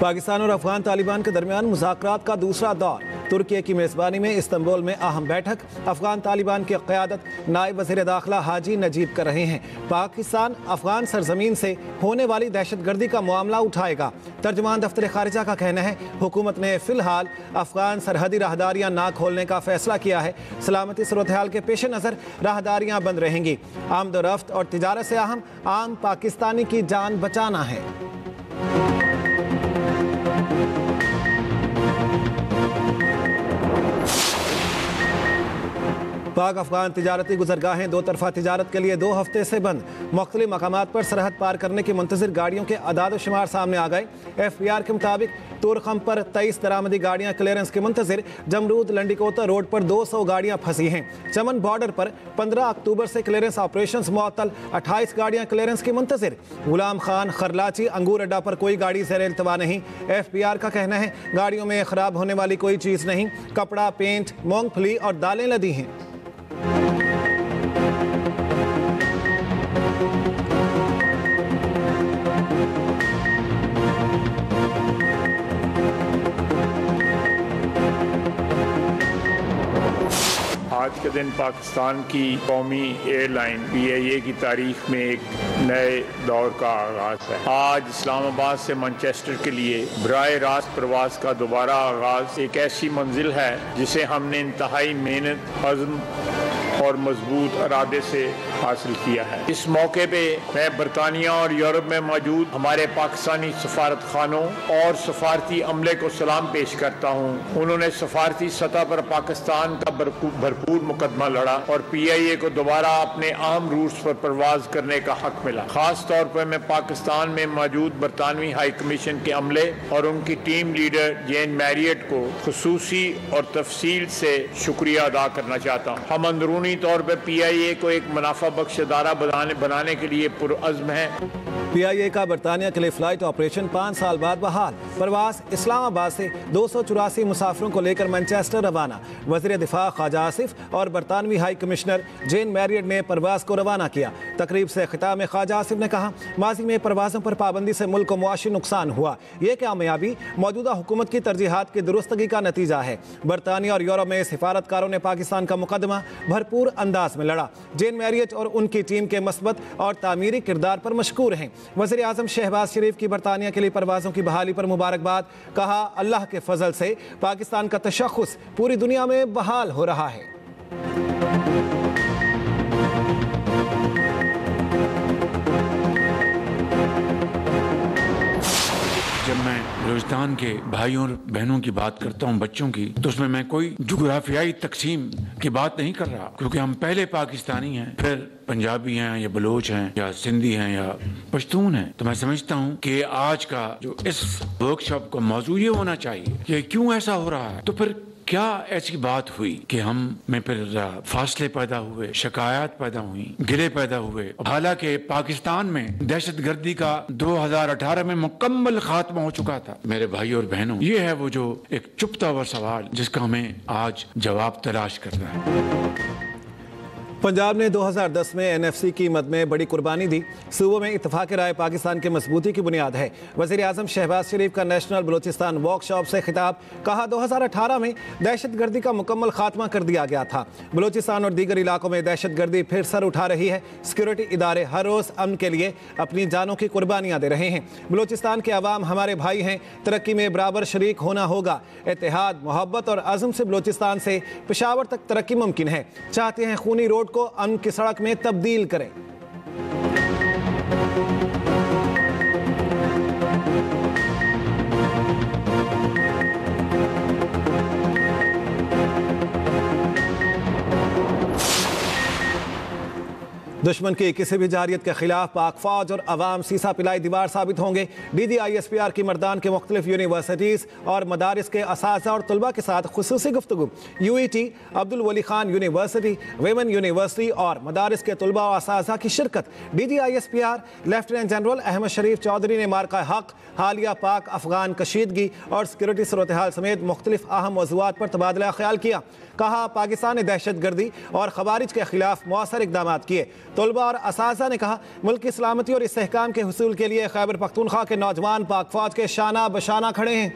पाकिस्तान और अफगान तालिबान के दरमियान मुज़ाकरात का दूसरा दौर। तुर्की की मेज़बानी में इस्तांबुल में अहम बैठक। अफगान तालिबान की क़यादत नायब वज़ीर दाखिला हाजी नजीब कर रहे हैं। पाकिस्तान अफगान सरजमीन से होने वाली दहशतगर्दी का मामला उठाएगा। तर्जुमान दफ्तर खारिजा का कहना है हुकूमत ने फ़िलहाल अफगान सरहदी राहदारियाँ ना खोलने का फैसला किया है। सलामती सूरत हाल के पेश नज़र राहदारियाँ बंद रहेंगी। आमदोरफ्त और तिजारत से अहम आम पाकिस्तानी की जान बचाना है। पाक अफगान तिजारती गुजरगाहें दो तरफा तिजारत के लिए 2 हफ्ते से बंद। मुख्तलिफ मकामात पर सरहद पार करने की मुंतज़िर गाड़ियों के अदाद शुमार सामने आ गए। FBR के मुताबिक तुरखम पर 23 दरामदी गाड़ियाँ क्लियरेंस के मुंतज़िर। जमरूद लंडिकोता रोड पर 200 गाड़ियाँ फंसी हैं। चमन बॉर्डर पर 15 अक्टूबर से क्लियरेंस ऑपरेशन मुअत्तल, 28 गाड़ियाँ क्लियरेंस की मुंतज़िर। गुलाम खान खरलाची अंगूर अड्डा पर कोई गाड़ी ज़ेर इल्तवा नहीं। FBR का कहना है गाड़ियों में ख़राब होने वाली कोई चीज़ नहीं। कपड़ा, पेंट, मूंगफली और दालें लदी हैं। आज के दिन पाकिस्तान की कौमी एयरलाइन PIA की तारीख में एक नए दौर का आगाज़ है। आज इस्लामाबाद से मैनचेस्टर के लिए बराह रास्त प्रवास का दोबारा आगाज़ एक ऐसी मंजिल है जिसे हमने इंतहाई मेहनत, अज़्म और मजबूत इरादे से हासिल किया है। इस मौके पे मैं बरतानिया और यूरोप में मौजूद हमारे पाकिस्तानी सफारत खानों और सफारती अमले को सलाम पेश करता हूँ। उन्होंने सफारती सतह पर पाकिस्तान का भरपूर मुकदमा लड़ा और PIA को दोबारा अपने अहम रूट्स पर परवाज करने का हक मिला। खास तौर पर मैं पाकिस्तान में मौजूद बरतानवी हाई कमीशन के अमले और उनकी टीम लीडर जेन मैरियट को खुसूसी और तफसील से शुक्रिया अदा करना चाहता हूँ। हम अंदरूनी तौर पर PIA को एक मुनाफा बख्श अदारा बनाने के लिए पुरअज़्म है। PIA का बरतानिया के लिए फ्लाइट ऑपरेशन 5 साल बाद बहाल। परवास इस्लामाबाद से 284 मुसाफिरों को लेकर मैनचेस्टर रवाना। वज़ीर दिफा ख्वाजा आसिफ और बरतानवी हाई कमिश्नर जेन मैरियट ने परवास को रवाना किया। तकरीब से खिताब में ख्वाजा आसिफ ने कहा माजी में परवाज़ों पर पाबंदी से मुल्क को मुआशी नुकसान हुआ। ये कामयाबी मौजूदा हुकूमत की तरजीहात की दुरुस्तगी का नतीजा है। बरतानिया और यूरोप में सिफारतकारों ने पाकिस्तान का मुकदमा भरपूर अंदाज में लड़ा। जेन मैरियट और उनकी टीम के मस्बत और तामीरी किरदार पर मशकूर हैं। वज़ीर आज़म शहबाज शरीफ की बरतानिया के लिए परवाज़ों की बहाली पर मुबारकबाद। कहा अल्लाह के फजल से पाकिस्तान का तशख़्ख़ुस पूरी दुनिया में बहाल हो रहा है। जब मैं बलूचिस्तान के भाइयों और बहनों की बात करता हूँ, बच्चों की, तो उसमें मैं कोई जुग्राफियाई तकसीम की बात नहीं कर रहा, क्योंकि हम पहले पाकिस्तानी हैं, फिर पंजाबी हैं या बलोच हैं या सिंधी हैं या पश्तून हैं। तो मैं समझता हूँ कि आज का जो इस वर्कशॉप का मौजू ये होना चाहिए कि क्यों ऐसा हो रहा है। तो फिर क्या ऐसी बात हुई कि हम में फिर फासले पैदा हुए, शिकायत पैदा हुई, गिले पैदा हुए। हालांकि पाकिस्तान में दहशतगर्दी का 2018 में मुकम्मल खात्मा हो चुका था। मेरे भाई और बहनों, ये है वो जो एक चुपता हुआ सवाल जिसका हमें आज जवाब तलाश करना है। पंजाब ने 2010 में NFC की मद में बड़ी कुर्बानी दी। सूबों में इत्तफाक राय पाकिस्तान के मजबूती की बुनियाद है। वज़ीर आज़म शहबाज शरीफ का नेशनल बलूचिस्तान वर्कशॉप से खिताब। कहा 2018 में दहशतगर्दी का मुकम्मल खात्मा कर दिया गया था। बलूचिस्तान और दीगर इलाकों में दहशतगर्दी फिर सर उठा रही है। सिक्योरिटी इदारे हर रोज़ अमन के लिए अपनी जानों की कुर्बानियाँ दे रहे हैं। बलूचिस्तान के अवाम हमारे भाई हैं। तरक्की में बराबर शरीक होना होगा। इत्तेहाद, मोहब्बत और अज़म से बलूचिस्तान से पेशावर तक तरक्की मुमकिन है। चाहते हैं खूनी रोड को अमन की सड़क में तब्दील करें। दुश्मन की किसी भी जारियत के खिलाफ पाक फौज और अवाम सीसा पिलाई दीवार साबित होंगे। DGISPR की मर्दान के मुख्तलिफ यूनिवर्सिटीज़ और मदारिस के असातिज़ा और तलबा के साथ खुसूसी गुफ्तगू। UET, अब्दुल वली खान यूनिवर्सिटी, वेमन यूनिवर्सिटी और मदारिस के तलबा और असातिज़ा की शिरकत। DGISPR लेफ्टिनेंट जनरल अहमद शरीफ चौधरी ने मार्का हक, हालिया पाक अफगान कशीदगी और सिक्योरिटी सूरत हाल समेत मुख्तलिफ अहम मौज़ूआत पर तबादला ख्याल किया। कहा पाकिस्तान ने दहशत गर्दी और खवारिज के खिलाफ मौसर इक़दामात किए। तलबा और असातिज़ा ने कहा, मुल्क की सलामती और इस्तेहकाम के हुसूल के लिए खैबर पख्तूनख्वा के नौजवान पाक फौज के शाना बशाना खड़े हैं।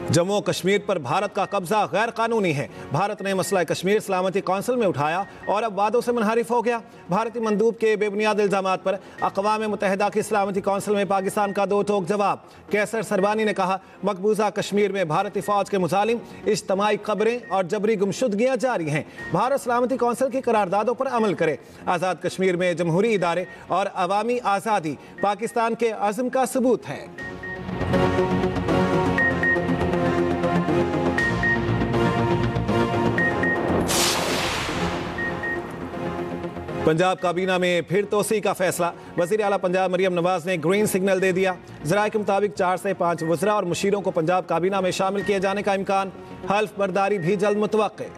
जम्मू कश्मीर पर भारत का कब्जा गैर कानूनी है। भारत ने मसला कश्मीर सलामती कौंसिल में उठाया और अब वादों से मुनहरिफ हो गया। भारतीय मंदूब के बेबुनियाद इल्जामात पर अक़वाम मुत्तहिदा की सलामती कौंसिल में पाकिस्तान का दो टोक जवाब। कैसर सरबानी ने कहा, मकबूजा कश्मीर में भारतीय फौज के मुजालिम इज्तमाई खबरें और जबरी गुमशुदगियाँ जारी हैं। भारत सलामती कौंसिल की करारदादों पर अमल करे। आज़ाद कश्मीर में जमहूरी इदारे और अवामी आज़ादी पाकिस्तान के अज़्म का सबूत है। पंजाब काबीना में फिर तोसी का फैसला। वज़ीर आला पंजाब मरियम नवाज ने ग्रीन सिग्नल दे दिया। ज़राए के मुताबिक 4 से 5 वज़रा और मुशीरों को पंजाब काबीना में शामिल किए जाने का इम्कान। हल्फ बर्दारी भी जल्द मुतवक्के।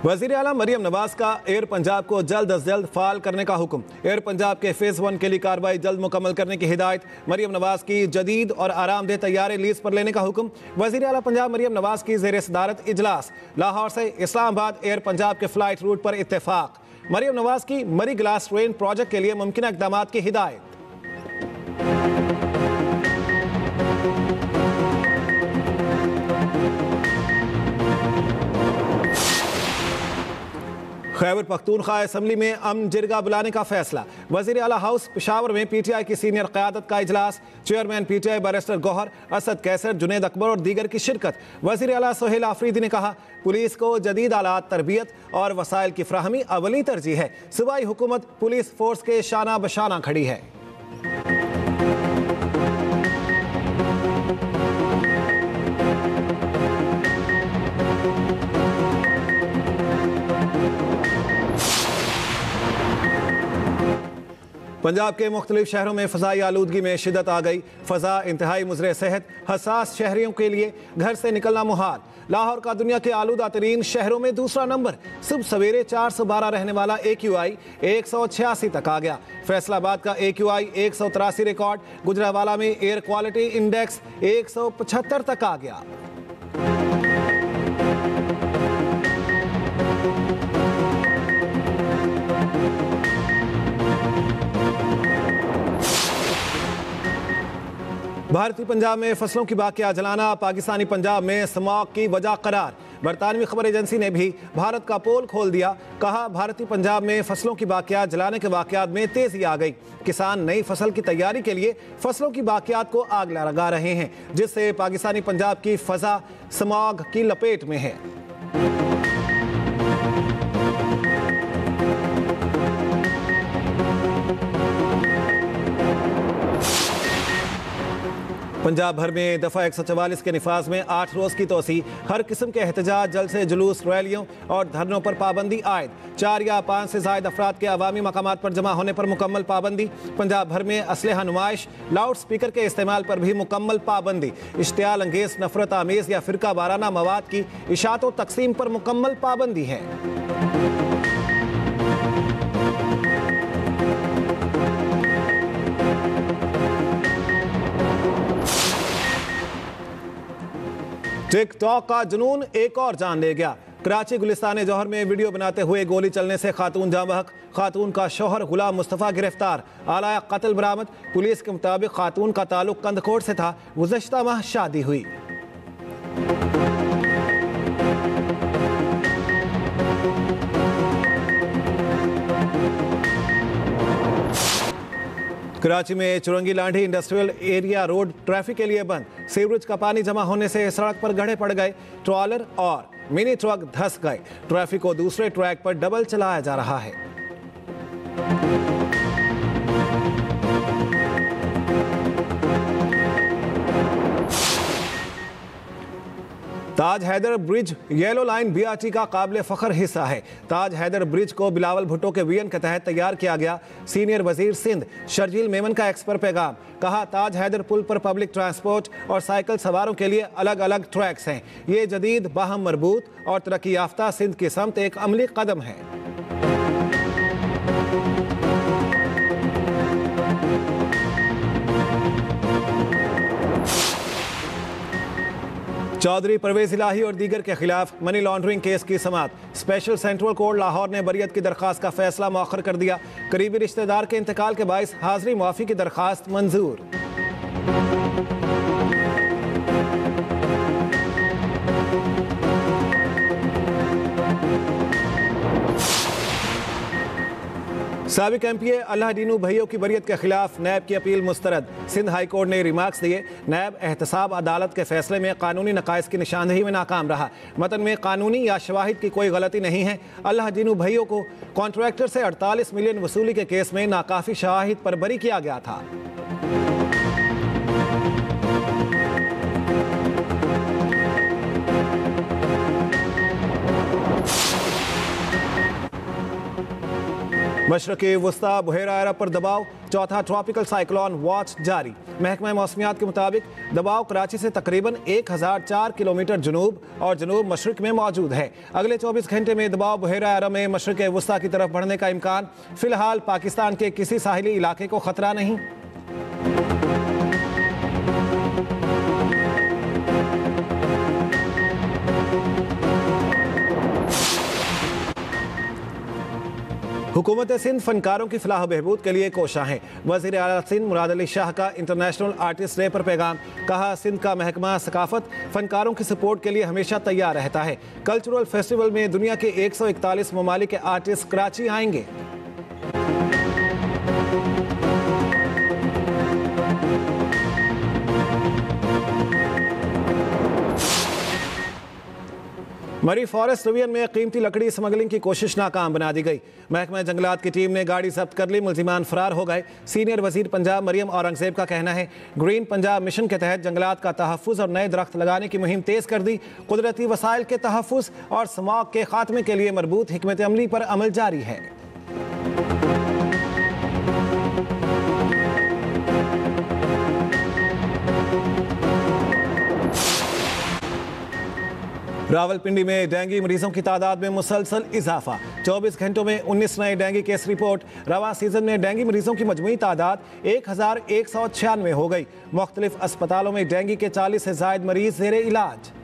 वज़ीर आला मरियम नवाज का एयर पंजाब को जल्द अज जल्द फाल करने का हुक्म। एयर पंजाब के फेज़ 1 के लिए कार्रवाई जल्द मुकम्मल करने की हिदायत। मरियम नवाज की जदीद और आरामदेह तैयारे लीज पर लेने का हुक्म। वज़ीर आला पंजाब मरियम नवाज की ज़ेर सदारत इजलास। लाहौर से इस्लामाबाद एयर पंजाब के फ्लाइट रूट पर इत्तेफाक। मरियम नवाज की मरी ग्लास ट्रेन प्रोजेक्ट के लिए मुमकिन इक़दाम की हिदायत। खैबर पख्तूनख्वा असम्बली में अमन जिरगा बुलाने का फैसला। वज़ीर आला हाउस पेशावर में पीटीआई की सीनियर क़यादत का इजलास। Chairman PTI barrister Gohar, Asad Qaiser, Junaid Akbar और दीगर की शिरकत। वज़ीर आला सोहेल आफरीदी ने कहा, पुलिस को जदीद आलात, तरबियत और वसाइल की फ्राहमी अवली तरजीह है। सूबाई हुकूमत पुलिस फोर्स के शाना बशाना खड़ी है। पंजाब के मुख्तलिफ शहरों में फ़ज़ाई आलूदगी में शिद्दत आ गई। फ़ज़ा इंतहाई मुज़र सेहत, हसास शहरियों के लिए घर से निकलना मुहाल। लाहौर का दुनिया के आलूदा तरीन शहरों में दूसरा नंबर। सुबह सवेरे 412 रहने वाला AQI 186 तक आ गया। फैसलाबाद का AQI 183 रिकॉर्ड। गुजरावाला में एयर क्वालिटी इंडेक्स 175 तक आ गया। भारतीय पंजाब में फसलों की बाकिया जलाना पाकिस्तानी पंजाब में स्मॉग की वजह करार। बरतानवी खबर एजेंसी ने भी भारत का पोल खोल दिया। कहा, भारतीय पंजाब में फसलों की बाकियात जलाने के वाकयात में तेजी आ गई। किसान नई फसल की तैयारी के लिए फसलों की बाकियात को आग लगा रहे हैं, जिससे पाकिस्तानी पंजाब की फजा स्मॉग की लपेट में है। पंजाब भर में दफ़ा 144 के निफाज में 8 रोज़ की तोसी। हर किस्म के एहतजाज, जलसे, जुलूस, रैलियों और धरनों पर पाबंदी आयद। 4 या 5 से ज़ायद अफराद के अवामी मकामात पर जमा होने पर मुकम्मल पाबंदी। पंजाब भर में असलहा नुमाइश, लाउड स्पीकर के इस्तेमाल पर भी मुकम्मल पाबंदी। इश्तियाल अंगेज, नफरत आमेज़ या फ़िरका वाराना मवाद की इशात व तकसीम पर मुकम्मल पाबंदी है। टिकटॉक का जुनून एक और जान ले गया। कराची गुलिस्तान जौहर में वीडियो बनाते हुए गोली चलने से खातून जाँ बहक। खातून का शौहर गुलाम मुस्तफ़ा गिरफ्तार। आला कत्ल बरामद। पुलिस के मुताबिक खातून का ताल्लुक कंदकोट से था। गुज़श्ता माह शादी हुई। कराची में Chowrangi Landhi industrial area road traffic के लिए बंद। सीवरेज का पानी जमा होने से सड़क पर गड्ढे पड़ गए। ट्रॉलर और मिनी ट्रक धंस गए। ट्रैफिक को दूसरे ट्रैक पर डबल चलाया जा रहा है। Taj Haider bridge yellow line BRT का काबिल फख्र हिस्सा है। ताज हैदर ब्रिज को बिलावल भुट्टो के विजन के तहत तैयार किया गया। सीनियर वजीर सिंध शर्जील मेमन का एक्स पर पैगाम, कहा ताज हैदर पुल पर पब्लिक ट्रांसपोर्ट और साइकिल सवारों के लिए अलग अलग ट्रैक्स हैं। ये जदीद, बाहम मरबूत और तरक्की याफ्ता सिंध की समत एक अमली कदम है। चौधरी परवेज इलाही और दीगर के खिलाफ मनी लॉन्ड्रिंग केस की समाअत। स्पेशल सेंट्रल कोर्ट लाहौर ने बरियत की दरख्वास्त का फैसला मौखर कर दिया। करीबी रिश्तेदार के इंतकाल के बायस हाजिरी मुआफी की दरख्वास्त मंजूर। साबिक MPA अल्लाह दीनू भैयों की बरियत के खिलाफ नैब की अपील मुस्तरद। सिंध हाई कोर्ट ने रिमार्क्स दिए। नैब एहतसाब अदालत के फैसले में कानूनी नकाइस की निशानदेही में नाकाम रहा। मतन में कानूनी या शवाहिद की कोई गलती नहीं है। अल्लाह दीनू भैयों को कॉन्ट्रैक्टर से 48 मिलियन वसूली के केस में नाकाफी शवाहिद पर बरी किया गया था। मशरक़ी वस्ता बुहेरा अरब पर दबाव, चौथा ट्रॉपिकल साइक्लोन वॉच जारी। महकमा मौसमियात के मुताबिक दबाव कराची से तकरीबन 1004 किलोमीटर जनूब और जनूब मशरक़ में मौजूद है। अगले 24 घंटे में दबाव बुहेरा अरब में मशरक़ वस्ता की तरफ बढ़ने का इम्कान। फिलहाल पाकिस्तान के किसी साहिली इलाके को खतरा नहीं। हुकूमत सिंध फनकारों की फलाह बहबूद के लिए कोशा है। वज़ीर आला सिंध मुराद अली शाह का इंटरनेशनल आर्टिस्ट डे पर पैगाम, कहा सिंध का महकमा सकाफत फनकारों की सपोर्ट के लिए हमेशा तैयार रहता है। कल्चरल फेस्टिवल में दुनिया के 141 ममालिक के आर्टिस्ट कराची आएंगे। मरी फॉरेस्ट डिवीजन में कीमती लकड़ी स्मगलिंग की कोशिश नाकाम बना दी गई। महकमा जंगलात की टीम ने गाड़ी जब्त कर ली, मुल्जिमान फरार हो गए। सीनियर वजीर पंजाब मरियम औरंगजेब का कहना है ग्रीन पंजाब मिशन के तहत जंगलात का तहफ़्फ़ुज़ और नए दरख्त लगाने की मुहिम तेज़ कर दी। कुदरती वसाइल के तहफ़्फ़ुज़ और स्मॉग के खात्मे के लिए मरबूत हिकमत अमली पर अमल जारी है। रावलपिंडी में डेंगू मरीजों की तादाद में मुसलसल इजाफा। 24 घंटों में 19 नए डेंगू केस रिपोर्ट। रवा सीजन में डेंगू मरीजों की मजमूई तादाद 1196 हो गई। मुख्तलिफ अस्पतालों में डेंगू के 40 से ज़ायद मरीज ज़ेरे इलाज।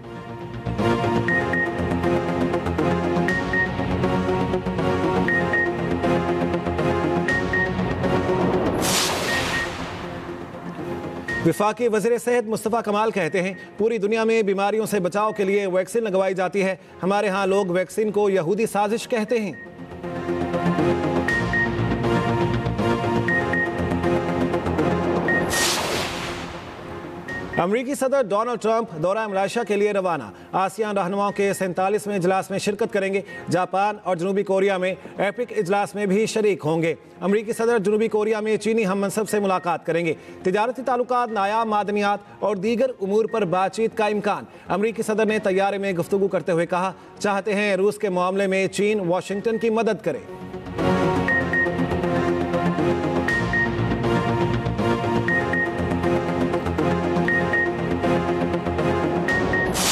वफाकी वज़ीर सेहत मुस्तफ़ा कमाल कहते हैं पूरी दुनिया में बीमारियों से बचाव के लिए वैक्सीन लगवाई जाती है। हमारे यहाँ लोग वैक्सीन को यहूदी साजिश कहते हैं। अमरीकी सदर डोनाल्ड ट्रंप दौरा मलेशिया के लिए रवाना। आसियान रहनुमाओं के 47वें इजलास में शिरकत करेंगे। जापान और जनूबी कोरिया में एपिक इजलास में भी शरीक होंगे। अमरीकी सदर जनूबी कोरिया में चीनी हम मनसब से मुलाकात करेंगे। तिजारती ताल्लुकात, नायाब मादनियात और दीगर उमूर पर बातचीत का इम्कान। अमरीकी सदर ने तैयारे में गुफ्तगू करते हुए कहा चाहते हैं रूस के मामले में चीन वाशिंगटन की मदद करे।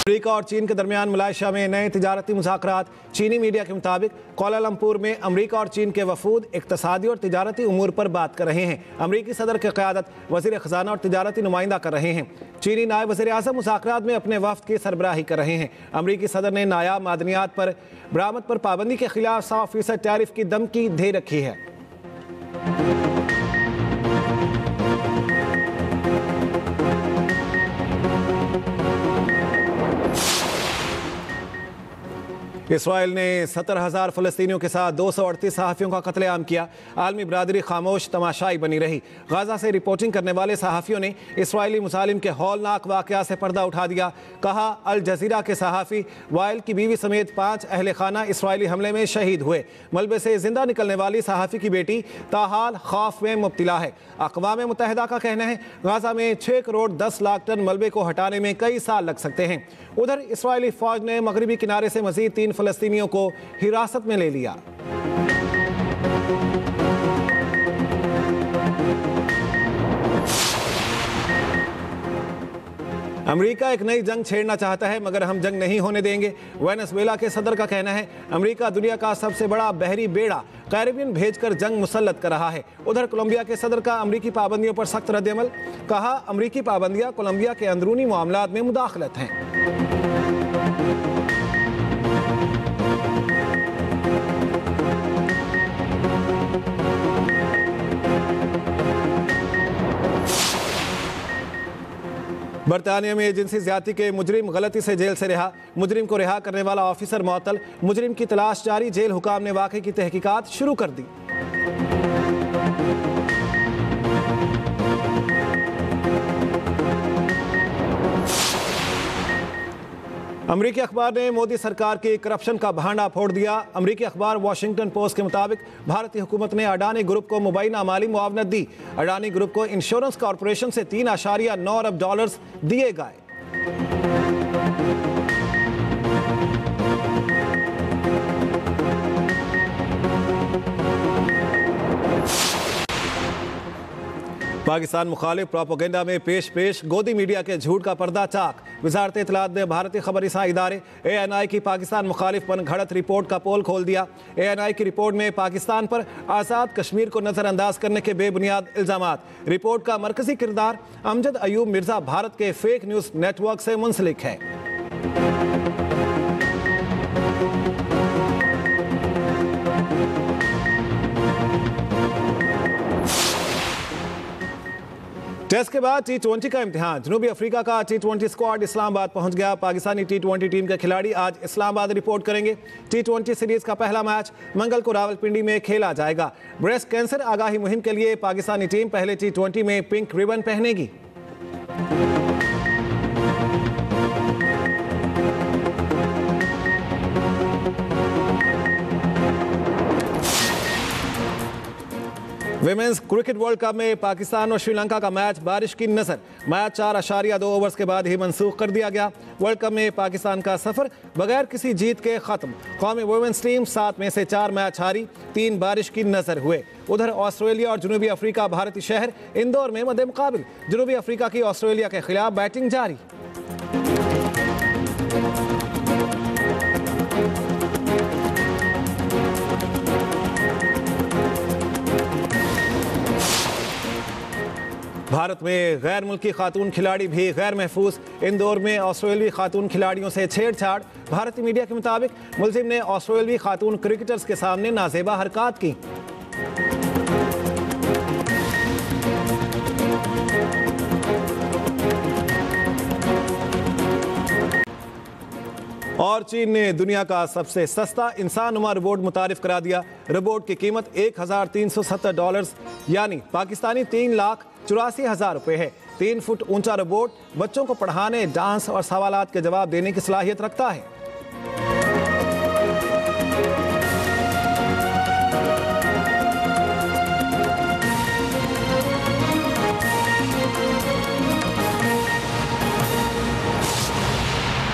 अमरीका और चीन के दरमियान मलेशिया में नए तिजारती मुज़ाकरात। चीनी मीडिया के मुताबिक कोलालमपुर में अमरीका और चीन के वफूद इक़्तिसादी और तिजारती उमूर पर बात कर रहे हैं। अमरीकी सदर की क़यादत वज़ीर ख़ज़ाना और तिजारती नुमाइंदा कर रहे हैं। चीनी नायब वज़ीर आज़म मुज़ाकरात में अपने वफ़द की सरबराही कर रहे हैं। अमरीकी सदर ने नायाब मादनियात पर बरामद पर पाबंदी के खिलाफ 100% टैरिफ की धमकी दे रखी है। इसराइल ने 70,000 फ़लस्तीनियों के साथ 238 सहाफ़ियों का कत्लेआम किया। आलमी बरादरी खामोश तमाशाई बनी रही। गाज़ा से रिपोर्टिंग करने वाले सहाफ़ियों ने इसराइली मुसालिम के हौलनाक वाक़या से पर्दा उठा दिया। कहा, अल जज़ीरा के सहाफ़ी वाइल की बीवी समेत 5 अहले खाना इसराइली हमले में शहीद हुए। मलबे से जिंदा निकलने वाली सहाफ़ी की बेटी ताहाल खौफ में मुब्तला है। अक़वाम मुत्तहिदा का कहना है गाज़ा में 6 करोड़ 10 लाख टन मलबे को हटाने में कई साल लग सकते हैं। उधर इसराइली फ़ौज ने मगरिबी किनारे से मज़ीद 3 फ़लस्तीनियों को हिरासत में ले लिया। अमेरिका एक नई जंग छेड़ना चाहता है मगर हम जंग नहीं होने देंगे। वेनेजुएला के सदर का कहना है अमेरिका दुनिया का सबसे बड़ा बहरी बेड़ा कैरिबियन भेजकर जंग मुसल्लत कर रहा है। उधर कोलंबिया के सदर का अमेरिकी पाबंदियों पर सख्त रद्द-ए-अमल। कहा, अमेरिकी पाबंदियां कोलंबिया के अंदरूनी मामलात में मुदाखलत हैं। बरतानिया में जिनसी ज्यादती के मुजरिम गलती से जेल से रिहा। मुजरिम को रिहा करने वाला ऑफिसर मुअत्तल। मुजरिम की तलाश जारी। जेल हुकाम ने वाक़े की तहकीकात शुरू कर दी। अमेरिकी अखबार ने मोदी सरकार की करप्शन का भांडा फोड़ दिया। अमेरिकी अखबार वॉशिंगटन पोस्ट के मुताबिक भारतीय हुकूमत ने अडानी ग्रुप को मुबैना माली मुआवनत दी। अडानी ग्रुप को इंश्योरेंस कॉरपोरेशन से 3.9 अरब डॉलर्स दिए गए। पाकिस्तान मुखालिफ प्रोपेगेंडा में पेश गोदी मीडिया के झूठ का पर्दा चाक। वजारत इत्तलात ने भारतीय खबर रसां इदारे ANI की पाकिस्तान मुखालिफ मनगढ़ंत रिपोर्ट का पोल खोल दिया। ANI की रिपोर्ट में पाकिस्तान पर आज़ाद कश्मीर को नज़रअंदाज करने के बेबुनियाद इल्ज़ामात। रिपोर्ट का मरकजी किरदार अमजद अयूब मिर्जा भारत के फेक न्यूज़ नेटवर्क से मुंसलिक है। टेस्ट के बाद T20 का इम्तिहान। जनूबी अफ्रीका का T20 स्क्वाड इस्लामाबाद पहुंच गया। पाकिस्तानी T20 टीम के खिलाड़ी आज इस्लामाबाद रिपोर्ट करेंगे। T20 सीरीज का पहला मैच मंगल को रावलपिंडी में खेला जाएगा। ब्रेस्ट कैंसर आगाही मुहिम के लिए पाकिस्तानी टीम पहले T20 में पिंक रिबन पहनेगी। विमेंस क्रिकेट वर्ल्ड कप में पाकिस्तान और श्रीलंका का मैच बारिश की नजर। मैच 4.2 ओवर्स के बाद ही मंसूख कर दिया गया। वर्ल्ड कप में पाकिस्तान का सफर बगैर किसी जीत के खत्म। कौमी वुमेन्स टीम 7 में से 4 मैच हारी, 3 बारिश की नजर हुए। उधर ऑस्ट्रेलिया और जनूबी अफ्रीका भारतीय शहर इंदौर में मद्दे मुकाबिल। जनूबी अफ्रीका की ऑस्ट्रेलिया के खिलाफ बैटिंग जारी। भारत में गैर मुल्की खातून खिलाड़ी भी गैर महफूज। इंदौर में ऑस्ट्रेलियाई खातून खिलाड़ियों से छेड़छाड़। भारतीय मीडिया के मुताबिक मुलजिम ने ऑस्ट्रेलियाई खातून क्रिकेटर्स के सामने नाजेबा हरकत की। और चीन ने दुनिया का सबसे सस्ता इंसानुमा रोबोट मुतारिफ करा दिया। रोबोट की कीमत $1,370 यानी पाकिस्तानी 3,84,000 रुपये है। 3 फुट ऊंचा रोबोट बच्चों को पढ़ाने, डांस और सवालात के जवाब देने की सलाहियत रखता है।